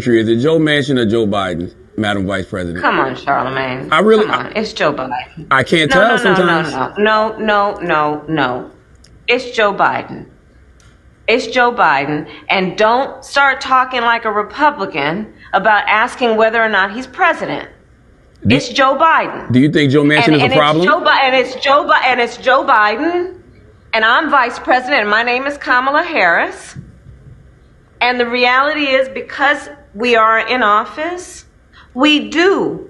Is it Joe Manchin or Joe Biden, Madam Vice President? Come on, Charlemagne. Come on. It's Joe Biden. I can't tell sometimes. No. It's Joe Biden. It's Joe Biden. And don't start talking like a Republican about asking whether or not he's president. It's Joe Biden. Do you think Joe Manchin is a problem? It's Joe Biden. And I'm vice president, and my name is Kamala Harris. And the reality is, because we are in office, we do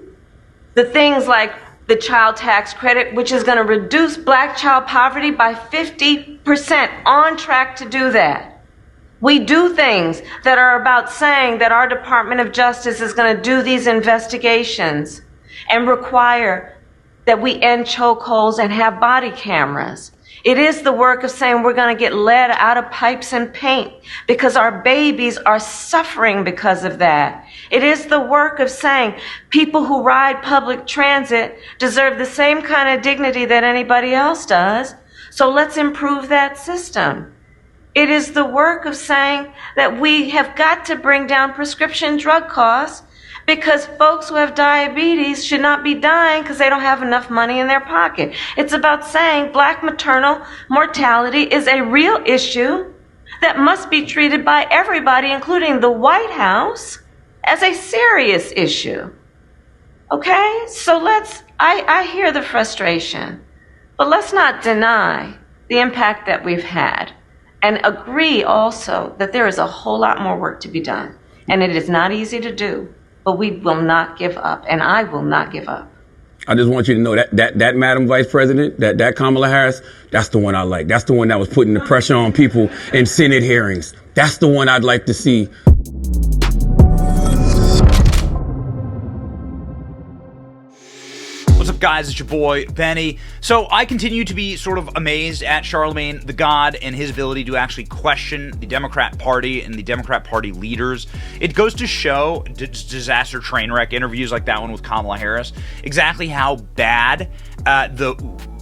the things like the child tax credit, which is going to reduce black child poverty by 50%, on track to do that. We do things that are about saying that our Department of Justice is going to do these investigations and require that we end chokeholds and have body cameras. It is the work of saying we're going to get lead out of pipes and paint because our babies are suffering because of that. It is the work of saying people who ride public transit deserve the same kind of dignity that anybody else does. So let's improve that system. It is the work of saying that we have got to bring down prescription drug costs because folks who have diabetes should not be dying because they don't have enough money in their pocket. It's about saying black maternal mortality is a real issue that must be treated by everybody, including the White House, as a serious issue. Okay? So I hear the frustration, but let's not deny the impact that we've had and agree also that there is a whole lot more work to be done. And it is not easy to do. But we will not give up, and I will not give up. I just want you to know that Madam Vice President, that Kamala Harris, that's the one I like. That's the one that was putting the pressure on people in Senate hearings. That's the one I'd like to see. What's up, guys? It's your boy, Benny. So I continue to be sort of amazed at Charlemagne the God and his ability to actually question the Democrat Party and the Democrat Party leaders. It goes to show disaster train wreck interviews like that one with Kamala Harris, exactly how bad the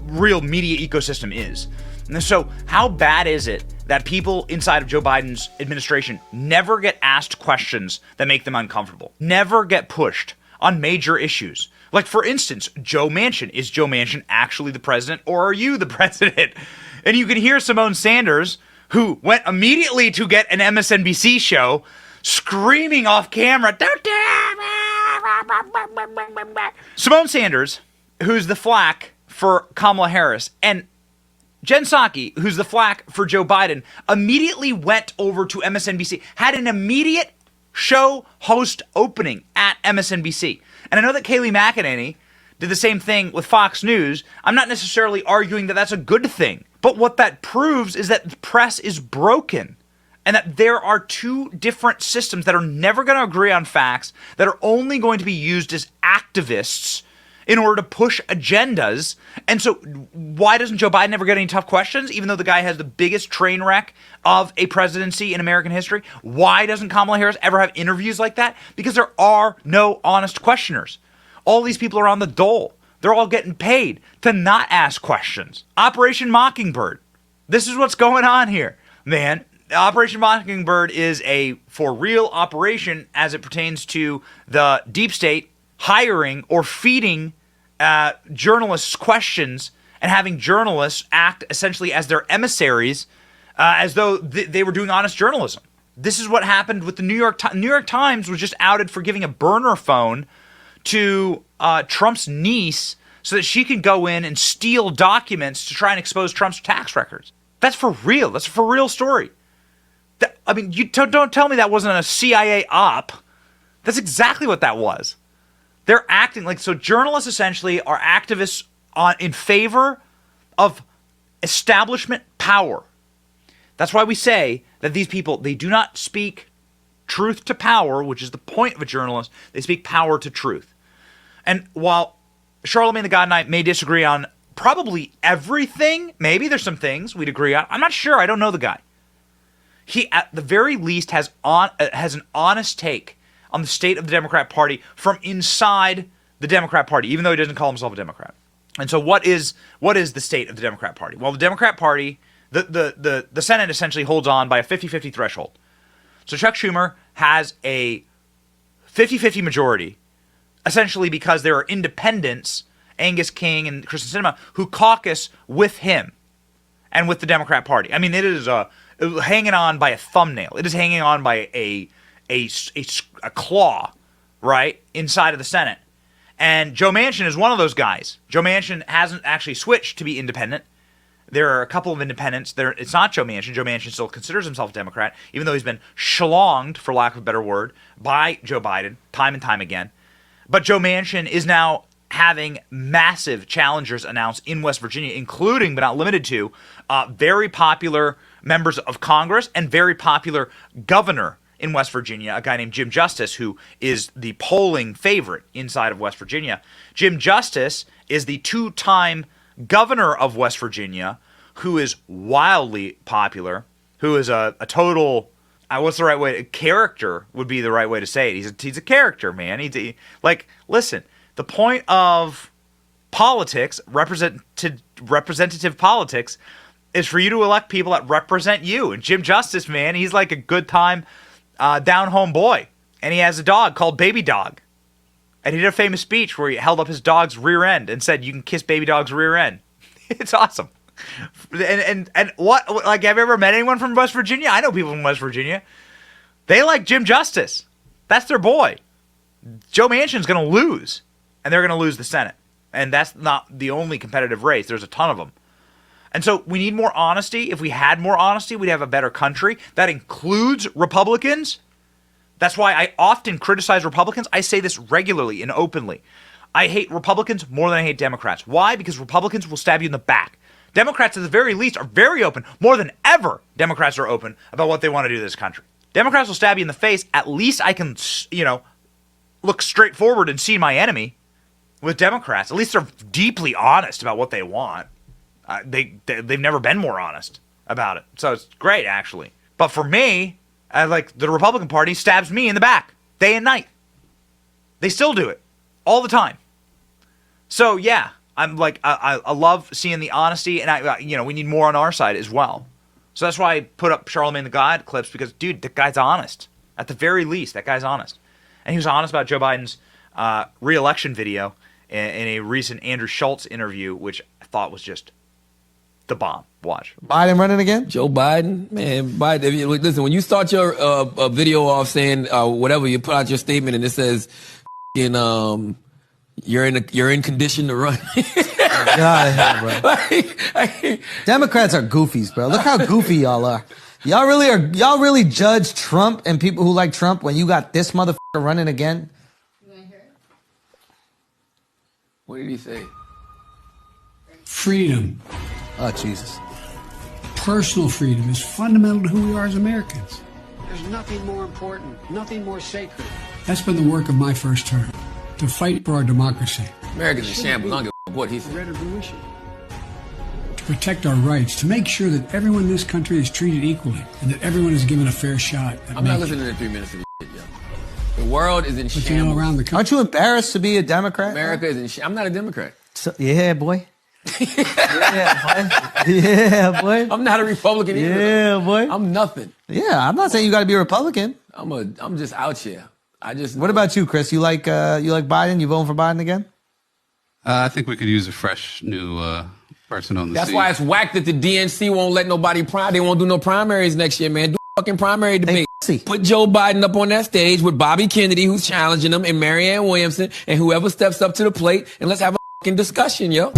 real media ecosystem is. And so how bad is it that people inside of Joe Biden's administration never get asked questions that make them uncomfortable, never get pushed on major issues? Like, for instance, Joe Manchin. Is Joe Manchin actually the president, or are you the president? And you can hear Simone Sanders, who went immediately to get an MSNBC show, screaming off camera, "Don't dare!" Simone Sanders, who's the flack for Kamala Harris, and Jen Psaki, who's the flack for Joe Biden, immediately went over to MSNBC, had an immediate show host opening at MSNBC. And I know that Kayleigh McEnany did the same thing with Fox News. I'm not necessarily arguing that that's a good thing, but what that proves is that the press is broken and that there are two different systems that are never going to agree on facts, that are only going to be used as activists in order to push agendas. And so why doesn't Joe Biden ever get any tough questions, even though the guy has the biggest train wreck of a presidency in American history? Why doesn't Kamala Harris ever have interviews like that? Because there are no honest questioners. All these people are on the dole. They're all getting paid to not ask questions. Operation Mockingbird. This is what's going on here, man. Operation Mockingbird is a for real operation as it pertains to the deep state hiring or feeding journalists questions and having journalists act essentially as their emissaries, as though they were doing honest journalism. This is what happened with the New York Times. New York Times was just outed for giving a burner phone to Trump's niece so that she could go in and steal documents to try and expose Trump's tax records. That's for real. That's a for real story. I mean, you don't tell me that wasn't a CIA op. That's exactly what that was. They're acting like, so journalists essentially are activists in favor of establishment power. That's why we say that these people, they do not speak truth to power, which is the point of a journalist. They speak power to truth. And while Charlemagne the God and I may disagree on probably everything, maybe there's some things we'd agree on. I'm not sure. I don't know the guy. He, at the very least, has an honest take on the state of the Democrat Party from inside the Democrat Party, even though he doesn't call himself a Democrat. And so what is the state of the Democrat Party? Well, the Democrat Party, the Senate essentially holds on by a 50-50 threshold. So Chuck Schumer has a 50-50 majority, essentially because there are independents, Angus King and Kristen Sinema, who caucus with him and with the Democrat Party. I mean, it is hanging on by a thumbnail. It is hanging on by a claw, right, inside of the Senate. And Joe Manchin is one of those guys. Joe Manchin hasn't actually switched to be independent. There are a couple of independents. It's not Joe Manchin. Joe Manchin still considers himself a Democrat, even though he's been schlonged, for lack of a better word, by Joe Biden time and time again. But Joe Manchin is now having massive challengers announced in West Virginia, including, but not limited to, very popular members of Congress and very popular governor in West Virginia, a guy named Jim Justice, who is the polling favorite inside of West Virginia. Jim Justice is the two-time governor of West Virginia, who is wildly popular, who is a total, what's the right way? Character would be the right way to say it. He's a character, man. Listen, the point of politics, representative politics, is for you to elect people that represent you. And Jim Justice, man, he's like a good time down-home boy. And he has a dog called Baby Dog. And he did a famous speech where he held up his dog's rear end and said, "You can kiss Baby Dog's rear end." It's awesome. And what, like, have you ever met anyone from West Virginia? I know people from West Virginia. They like Jim Justice. That's their boy. Joe Manchin's going to lose. And they're going to lose the Senate. And that's not the only competitive race. There's a ton of them. And so we need more honesty. If we had more honesty, we'd have a better country. That includes Republicans. That's why I often criticize Republicans. I say this regularly and openly. I hate Republicans more than I hate Democrats. Why? Because Republicans will stab you in the back. Democrats, at the very least, are very open. More than ever, Democrats are open about what they want to do to this country. Democrats will stab you in the face. At least I can, look straight forward and see my enemy. With Democrats, at least they're deeply honest about what they want. They've never been more honest about it. So it's great, actually. But for me, the Republican Party stabs me in the back day and night. They still do it all the time. So yeah, I'm like, I love seeing the honesty, and we need more on our side as well. So that's why I put up Charlemagne the God clips, because dude, the guy's honest. At the very least, that guy's honest, and he was honest about Joe Biden's re-election video in a recent Andrew Schultz interview, which I thought was just the bomb. Watch. Biden running again? Joe Biden, man, Biden. Listen, when you start your video off saying whatever, you put out your statement and it says, you're in condition to run. Get out of here, bro. Democrats are goofies, bro. Look how goofy y'all are. Y'all really judge Trump and people who like Trump when you got this motherfucker running again? You want to hear it? What did he say? Freedom. Oh, Jesus. Personal freedom is fundamental to who we are as Americans. There's nothing more important, nothing more sacred. That's been the work of my first term, to fight for our democracy. America's in shambles. I don't give a what he said. To protect our rights, to make sure that everyone in this country is treated equally and that everyone is given a fair shot. I'm not listening to 3 minutes of this shit, yo. The world is in shambles. Around the country. Aren't you embarrassed to be a Democrat? America is in shambles. I'm not a Democrat. So, yeah, boy. Yeah, boy. Yeah, boy. I'm not a Republican either. Yeah, boy. I'm nothing. Yeah, I'm not saying you got to be a Republican. I'm just out here. What about you, Chris? You like Biden? You voting for Biden again? I think we could use a fresh new person on the That's seat. why it's whack that the DNC won't let nobody They won't do no primaries next year, man. Do a fucking primary debate. Put Joe Biden up on that stage with Bobby Kennedy, who's challenging him, and Marianne Williamson, and whoever steps up to the plate, and let's have a fucking discussion, yo.